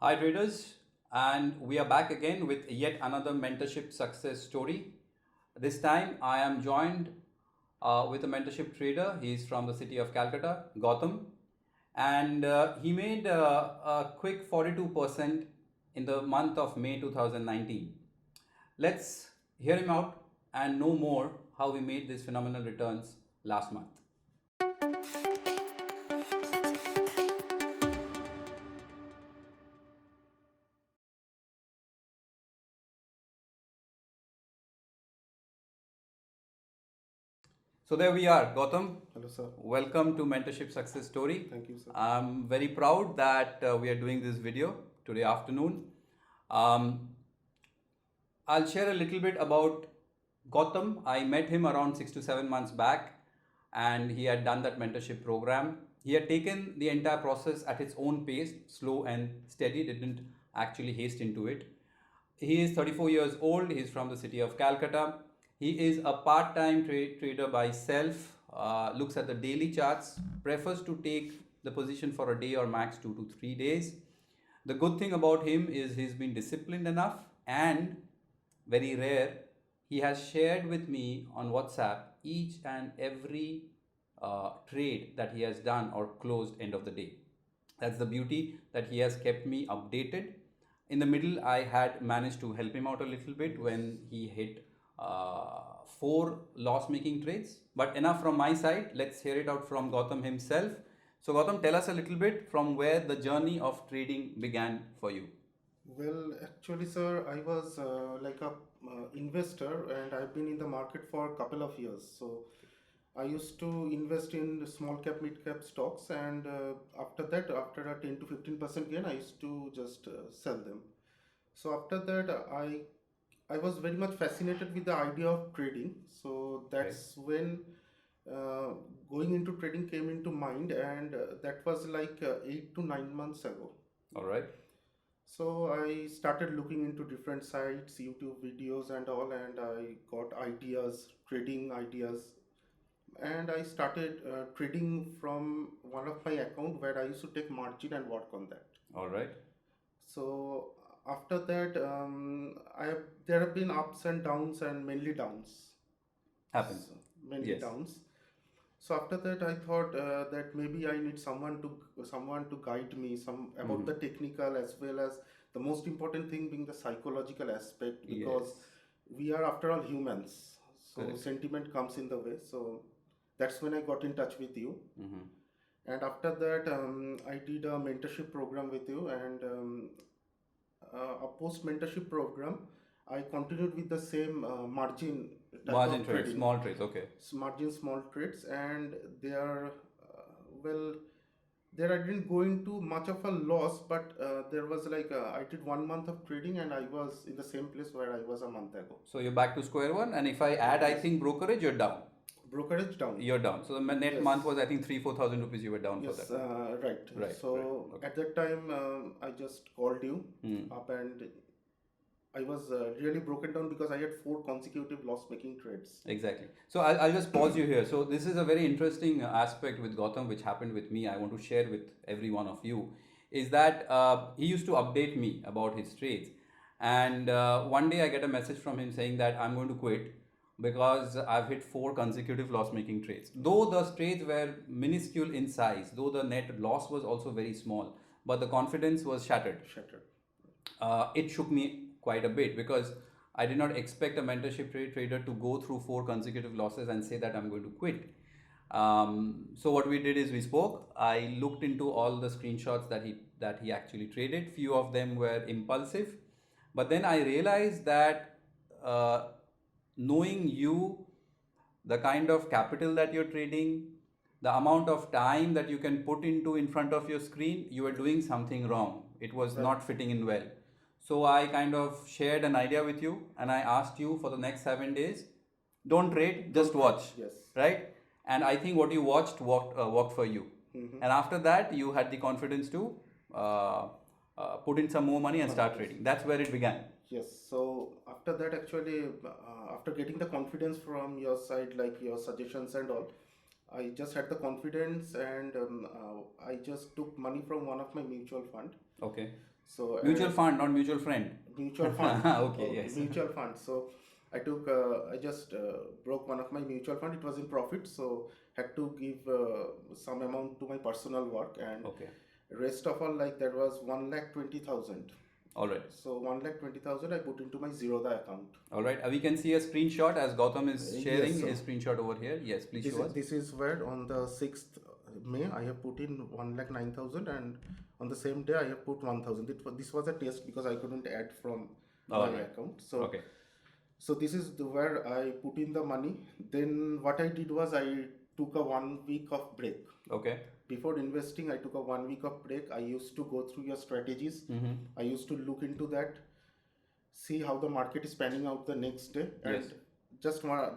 Hi, traders, and we are back again with yet another mentorship success story. This time, I am joined with a mentorship trader. He's from the city of Calcutta, Goutam, and he made a quick 42% in the month of May 2019. Let's hear him out and know more how we made these phenomenal returns last month. So there we are, Gautam. Hello, sir. Welcome to Mentorship Success Story. Thank you, sir. I'm very proud that we are doing this video today afternoon. Um, I'll share a little bit about Gautam. I met him around 6 to 7 months back, and he had done that mentorship program. He had taken the entire process at his own pace, slow and steady, didn't actually haste into it. He is 34 years old. He's from the city of Calcutta. He is a part-time trader by self, looks at the daily charts, prefers to take the position for a day or max 2 to 3 days. The good thing about him is he's been disciplined enough, and very rare, he has shared with me on WhatsApp each and every trade that he has done or closed end of the day. That's the beauty, that he has kept me updated. In the middle, I had managed to help him out a little bit when he hit four loss making trades. But enough from my side, let's hear it out from Gautam himself. So, Gautam, tell us a little bit from where the journey of trading began for you. Well, actually, sir, I was like a investor, and I've been in the market for a couple of years. So I used to invest in small cap, mid cap stocks, and after that, after a 10 to 15% gain, I used to just sell them. So after that, I was very much fascinated with the idea of trading. So Okay. that's when uh, going into trading came into mind, and that was like 8 to 9 months ago. All right. So I started looking into different sites, YouTube videos and all, and I got ideas, trading ideas, and I started trading from one of my account where I used to take margin and work on that. All right. So after that, there have been ups and downs, and mainly downs. Happens. So, mainly Yes. downs. So after that, I thought that maybe I need someone to guide me some about Hmm. the technical, as well as the most important thing being the psychological aspect, because Yes. we are after all humans. So Correct. sentiment comes in the way. So that's when I got in touch with you. Hmm. And after that, I did a mentorship program with you, and a post mentorship program, I continued with the same margin type Margin of trades, trading, small trades. Okay. margin small trades, and they are well, there I didn't go into much of a loss, but there was like I did 1 month of trading, and I was in the same place where I was a month ago. So you're back to square one. And if I add, I Yes, think brokerage, you're down. brokerage down. You're down. So the net month Yes, was, I think, 3 4,000 rupees you were down for yes, that month. right. Right. Right. So Okay. at that time, I just called you Hmm. up, and I was really broken down because I had four consecutive loss-making trades. Exactly. So I'll just pause you here. So this is a very interesting aspect with Gautam, which happened with me. I want to share with every one of you, is that he used to update me about his trades, and one day I get a message from him saying that I'm going to quit because I've hit four consecutive loss-making trades. Though the trades were minuscule in size, though the net loss was also very small, but the confidence was shattered. Shattered. It shook me quite a bit because I did not expect a mentorship trader to go through four consecutive losses and say that I'm going to quit. So what we did is we spoke. I looked into all the screenshots that he actually traded. Few of them were impulsive, but then I realized that uh, knowing you, the kind of capital that you're trading, the amount of time that you can put into in front of your screen, you are doing something wrong. It was Right. not fitting in well. So I kind of shared an idea with you, and I asked you for the next 7 days, don't trade, just Don't trade. watch, Yes. right? And I think what you watched worked for you. Mm-hmm. And after that, you had the confidence to put in some more money and Money. start Yes. trading. That's where it began. Yes. So after that, actually, after getting the confidence from your side, like your suggestions and all, I just had the confidence, and I just took money from one of my mutual fund. Okay. So Mutual fund, not mutual friend. mutual fund. Okay, Okay, yes. mutual fund. So I just broke one of my mutual fund. It was in profit, so had to give some amount to my personal work, and Okay. rest of all, like, that was 1,20,000. All right. So 1,20,000 I put into my Zerodha account. All right. We can see a screenshot as Gautam is Yes, sharing sir. his screenshot over here. Yes, please show us. This is where on the 6th May I have put in 1,09,000, and on the same day I have put 1,000. This was a test because I couldn't add from All my right. account. So Okay. this is where I put in the money. Then what I did was I took a 1 week of break. Okay. Before investing, I took a 1 week of break. I used to go through your strategies. I used to look into that, see how the market is panning out the next day, and Yes.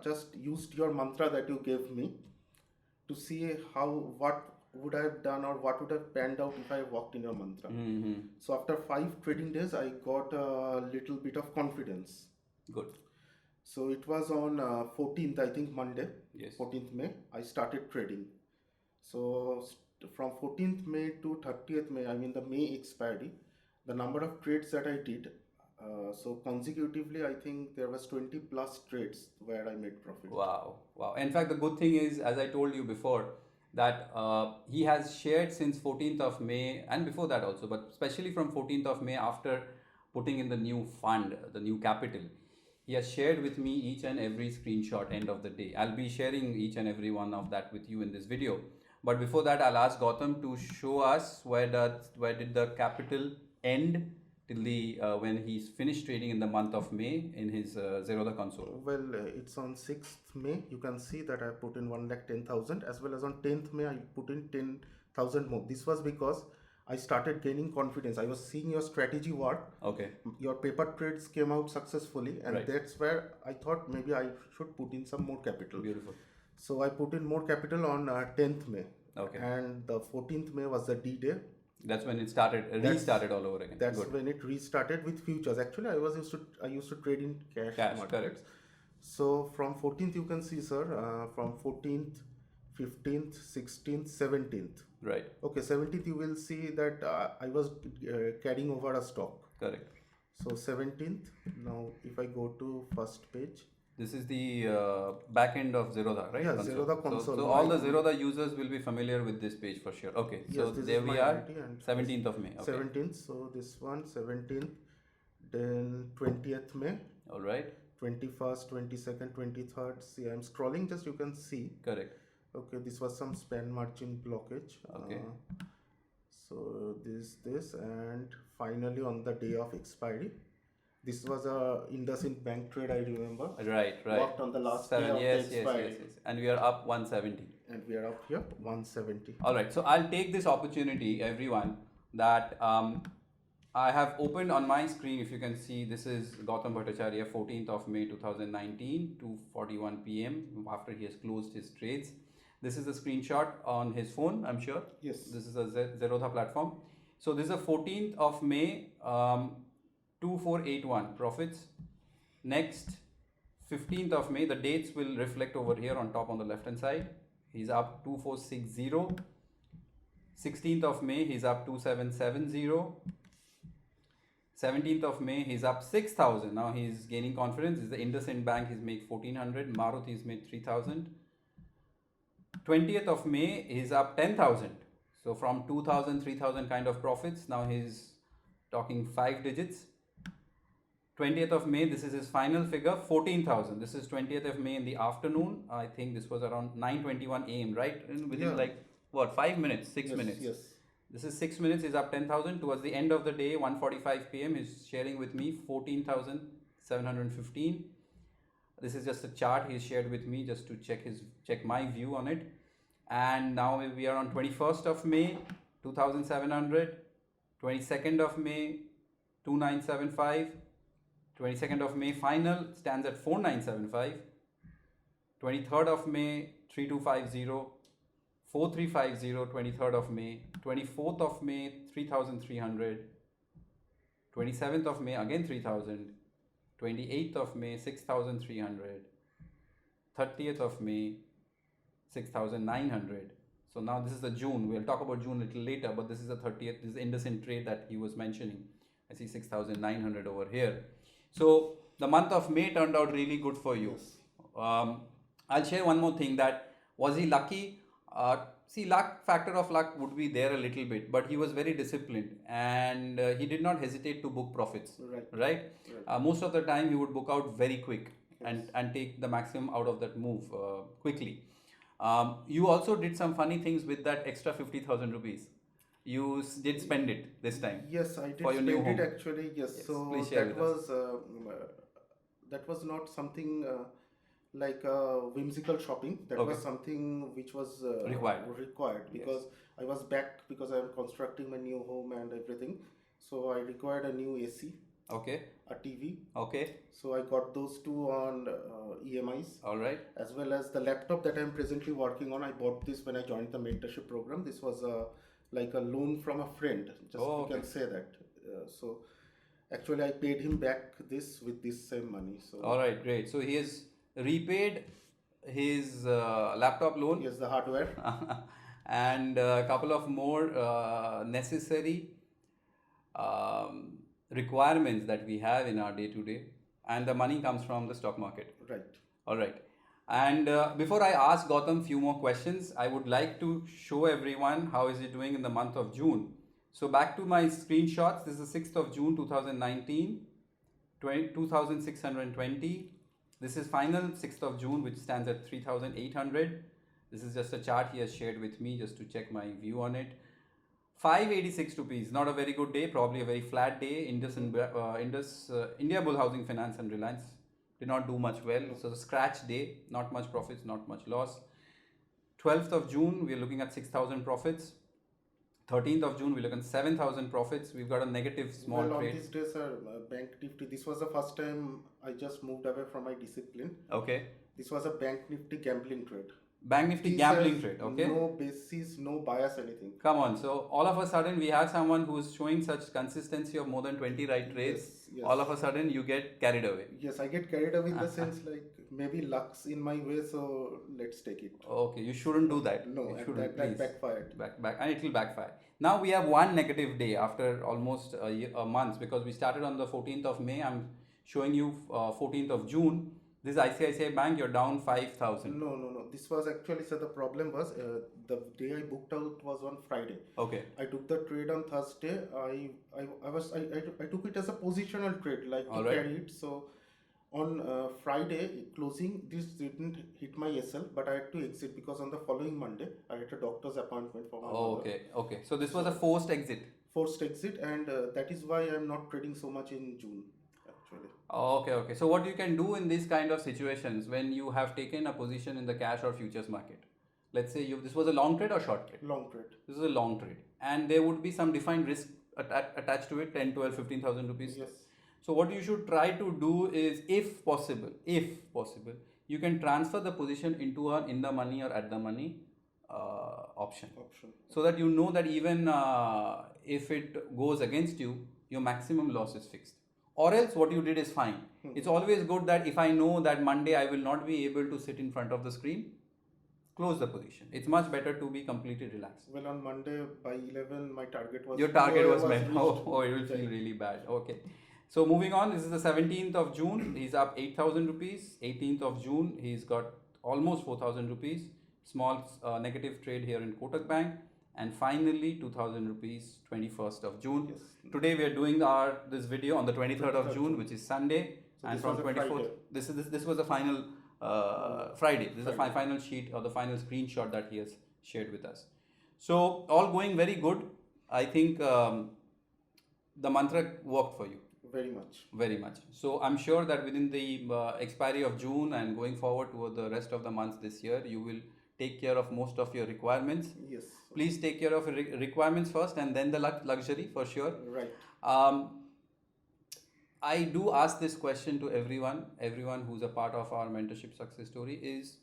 just used your mantra that you gave me to see how what would I have done or what would have panned out if I walked in your mantra. So after 5 trading days, I got a little bit of confidence. Good. So it was on 14th, I think Monday, Yes. 14th May, I started trading. So from 14th May to 30th May, I mean the May expiry, the number of trades that I did, so consecutively, I think there was 20 plus trades where I made profit. Wow. Wow. In fact, the good thing is, as I told you before, that he has shared since 14th of May and before that also, but especially from 14th of May after putting in the new fund, the new capital, he has shared with me each and every screenshot end of the day. I'll be sharing each and every one of that with you in this video. But before that, I'll ask Gautam to show us where did the capital end till the when he's finished trading in the month of May in his Zerodha console. Well, it's on 6th May. You can see that I put in 1,10,000, as well as on 10th May I put in 10,000 more. This was because I started gaining confidence. I was seeing your strategy work. Okay. Your paper trades came out successfully, and Right. that's where I thought maybe I should put in some more capital. Beautiful. So I put in more capital on 10th May. Okay. And the 14th May was the D day. That's when it started, restarted all over again. That's Good. when it restarted with futures. Actually, I used to trade in cash markets. Correct. So from 14th, you can see, sir, from 14th, 15th, 16th, 17th. Right. Okay, 17th, you will see that I was carrying over a stock. Correct. So 17th, now if I go to first page. This is the back end of Zerodha, right? Yeah, Zerodha console. So all the Zerodha users will be familiar with this page for sure. Okay, so Yes, this there is we my are, ID and 17th of May. Okay. 17th, so this one, 17th, then 20th May, All right. 21st, 22nd, 23rd. See, I'm scrolling, just you can see. Correct. Okay, this was some span margin blockage. Okay. So this, and finally on the day of expiry, this was a IndusInd Bank trade, I remember. Right. Worked on the last day of Yes, the yes, expiry. yes. And we are up 170. And we are up here, 170. All right. So I'll take this opportunity, everyone, that I have opened on my screen. If you can see, this is Gautam Bhattacharya, 14th of May 2019, 2:41 p.m. after he has closed his trades. This is a screenshot on his phone, I'm sure. Yes. This is a Zerodha platform. So this is the 14th of May, 2481 profits. Next, 15th of May, the dates will reflect over here on top on the left hand side. He's up 2460. 16th of May, he's up 2770. 17th of May, he's up 6,000. Now he's gaining confidence. This is the IndusInd Bank, he's made 1,400. Maruti, he's made 3,000. 20th of May, he's up 10,000. So from 2,000, 3,000 kind of profits, now he's talking 5 digits. 20th of May, this is his final figure, 14,000. This is 20th of May in the afternoon. I think this was around 9:21 a.m., right? Within like, what, 5 minutes, 6 minutes? Yes. This is 6 minutes, he's up 10,000. Towards the end of the day, 1:45 p.m., he's sharing with me 14,715. This is just a chart he's shared with me just to check my view on it. And now we are on 21st of May, 2,700. 22nd of May, 2,975. 22nd of May final stands at 4,975. 23rd of May, 3,250. 4,350. 23rd of May. 24th of May, 3,300. 27th of May, again 3,000. 28th of May, 6,300. 30th of May, 6,900. So now this is the June. We'll talk about June a little later, but this is the 30th. This is the IndusInd trade that he was mentioning. I see 6,900 over here. So the month of May turned out really good for you. Yes. I'll share one more thing, that was he lucky? See, luck, factor of luck would be there a little bit, but he was very disciplined, and he did not hesitate to book profits, Right. right? Right. Most of the time he would book out very quick, Yes. and take the maximum out of that move quickly. You also did some funny things with that extra 50,000 rupees. You did spend it this time Yes, I did for your new spend it home. actually. Yes, Yes, so please share with us. that was not something like whimsical shopping. That Okay. was something which was Required. required Yes. because I was back because I am constructing my new home and everything. So I required a new AC, Okay. a TV. Okay. So I got those two on EMIs, All right. as well as the laptop that I am presently working on. I bought this when I joined the mentorship program. This was like a loan from a friend. Just Oh, you okay. can say that. So actually, I paid him back this with this same money. So All right, great. So he has repaid his laptop loan. yes, the hardware. And a couple of more necessary um, requirements that we have in our day to day, and the money comes from the stock market. Right. All right. And before I ask Gautam few more questions, I would like to show everyone how is he doing in the month of June. So back to my screenshots. This is 6th of June 2019, 2,620. This is final 6th of June, which stands at 3,800. This is just a chart he has shared with me just to check my view on it. 586 rupees, not a very good day, probably a very flat day. India Bull Housing Finance and Reliance did not do much well. So the scratch day, not much profits, not much loss. 12th of June, we are looking at 6,000 profits. 13th of June, we look at 7,000 profits. We've got a negative small Well, on trade. these days, Bank Nifty. This was the first time I just moved away from my discipline. Okay. This was a Bank Nifty gambling trade. Bank Nifty This gambling has trade. Okay. No basis, no bias, anything. Come on. So all of a sudden, we have someone who's showing such consistency of more than 20 right trades. Yes, yes. All of a sudden, you get carried away. Yes, I get carried away in the sense like maybe luck's in my way, so let's take it. Okay, you shouldn't do that. No, you and shouldn't, that please. backfired. Back, and it will backfire. Now we have one negative day after almost a month, because we started on the 14th of May. I'm showing you 14th of June. This is ICICI Bank, you're down 5,000. No. This was actually, so the problem was the day I booked out was on Friday. Okay. I took the trade on Thursday. I took it as a positional trade, like All to right. carry it. So on Friday closing, this didn't hit my SL, but I had to exit because on the following Monday I had a doctor's appointment for my mother. Okay. So this was a forced exit. Forced exit, and that is why I'm not trading so much in June. Actually. Okay. So what you can do in these kind of situations when you have taken a position in the cash or futures market, let's say this was a long trade or short trade? Long trade. This is a long trade, and there would be some defined risk attached to it, 10, 12, 15,000 rupees. Yes. So what you should try to do is, if possible, you can transfer the position into an in the money or at the money option, so that you know that even if it goes against you, your maximum loss is fixed. Or else what you did is fine. It's always good that if I know that Monday I will not be able to sit in front of the screen, close the position. It's much better to be completely relaxed. Well, on Monday by 11, my target was... Your target was met. reached. Oh, it will feel really bad. Okay. So moving on, this is the 17th of June. He's up 8,000 rupees. 18th of June, he's got almost 4,000 rupees. Small negative trade here in Kotak Bank. And finally, 2,000 rupees, 21st of June. Yes. Today we are doing this video on the 23rd of June, which is Sunday. So and this from was a 24th, Friday. this was the final Friday. This is the Friday. final sheet or the final screenshot that he has shared with us. So all going very good. I think the mantra worked for you. Very much. Very much. So I'm sure that within the expiry of June and going forward toward the rest of the months this year, you will take care of most of your requirements. Yes. Please take care of your requirements first, and then the luxury, for sure. Right. I do ask this question to everyone who's a part of our mentorship success story, is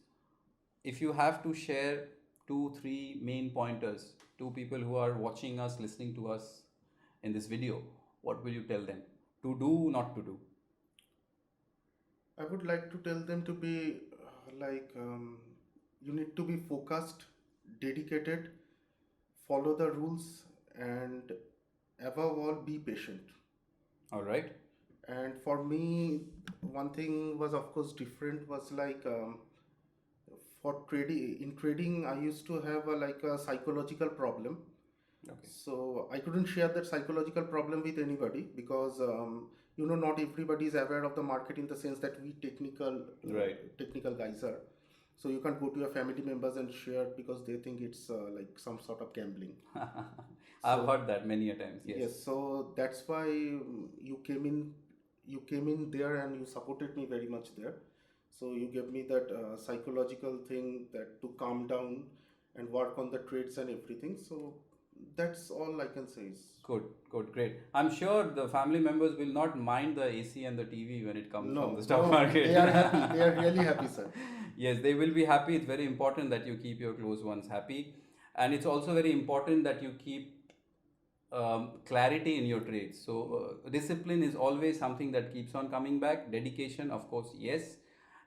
if you have to share 2-3 main pointers to people who are watching us, listening to us in this video, what will you tell them to do, not to do? I would like to tell them to be you need to be focused, dedicated, follow the rules, and above all, be patient. All right. And for me, one thing was of course different was like for trading in trading I used to have like a psychological problem. Okay. So I couldn't share that psychological problem with anybody because not everybody is aware of the market in the sense that we Right. technical guys are. So you can't go to your family members and share because they think it's like some sort of gambling. I've So heard that many a times. Yes. yes, so that's why you came in there and you supported me very much there. So you gave me that psychological thing that to calm down and work on the trades and everything. So that's all I can say is Good, good, great. I'm sure the family members will not mind the AC and the TV when it comes from the no, stock no, market. they are happy. They are really happy, sir. Yes, they will be happy. It's very important that you keep your close ones happy. And it's also very important that you keep clarity in your trades. So, discipline is always something that keeps on coming back. Dedication, of course, yes.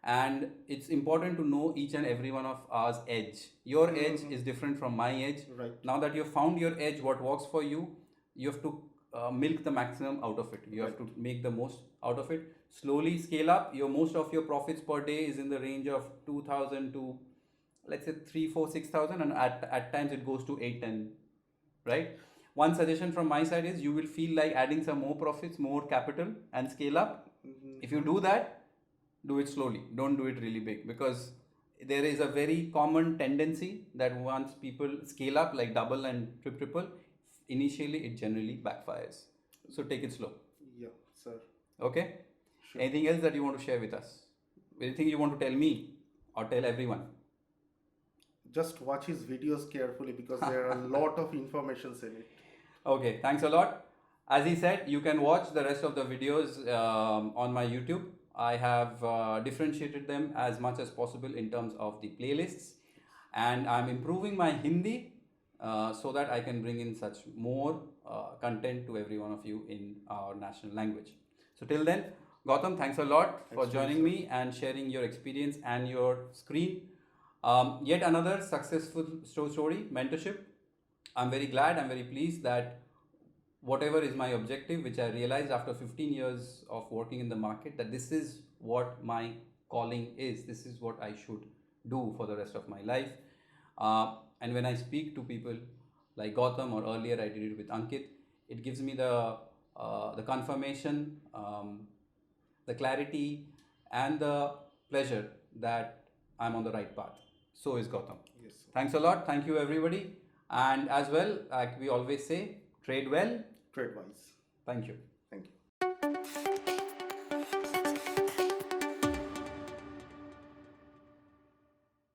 And it's important to know each and every one of ours edge. Your edge is different from my edge. Right. Now that you've found your edge, what works for you, you have to milk the maximum out of it. You have to make the most out of it. Slowly scale up. Your most of your profits per day is in the range of 2,000 to, let's say, 3, 4, 6,000, and at times it goes to 8, 10. Right. One suggestion from my side is you will feel like adding some more profits, more capital, and scale up. If you do that, do it slowly. Don't do it really big, because there is a very common tendency that once people scale up like double and triple, initially it generally backfires. So take it slow. Yeah, sir. Okay. Sure. Anything else that you want to share with us? Anything you want to tell me or tell everyone? Just watch his videos carefully because there are a lot of informations in it. Okay, thanks a lot. As he said, you can watch the rest of the videos on my YouTube. I have differentiated them as much as possible in terms of the playlists, and I'm improving my Hindi so that I can bring in such more content to every one of you in our national language. So, till then, Gautam, thanks a lot for Thanks to you, joining sir. me and sharing your experience and your screen. Yet another successful story, mentorship. I'm very glad, I'm very pleased that whatever is my objective, which I realized after 15 years of working in the market, that this is what my calling is, this is what I should do for the rest of my life. And when I speak to people like Gautam, or earlier I did it with Ankit, it gives me the confirmation, the clarity, and the pleasure that I'm on the right path. So is Gautam. Yes, sir. Thanks a lot. Thank you, everybody. And as well, like we always say, trade well. Trade wise. Thank you. Thank you.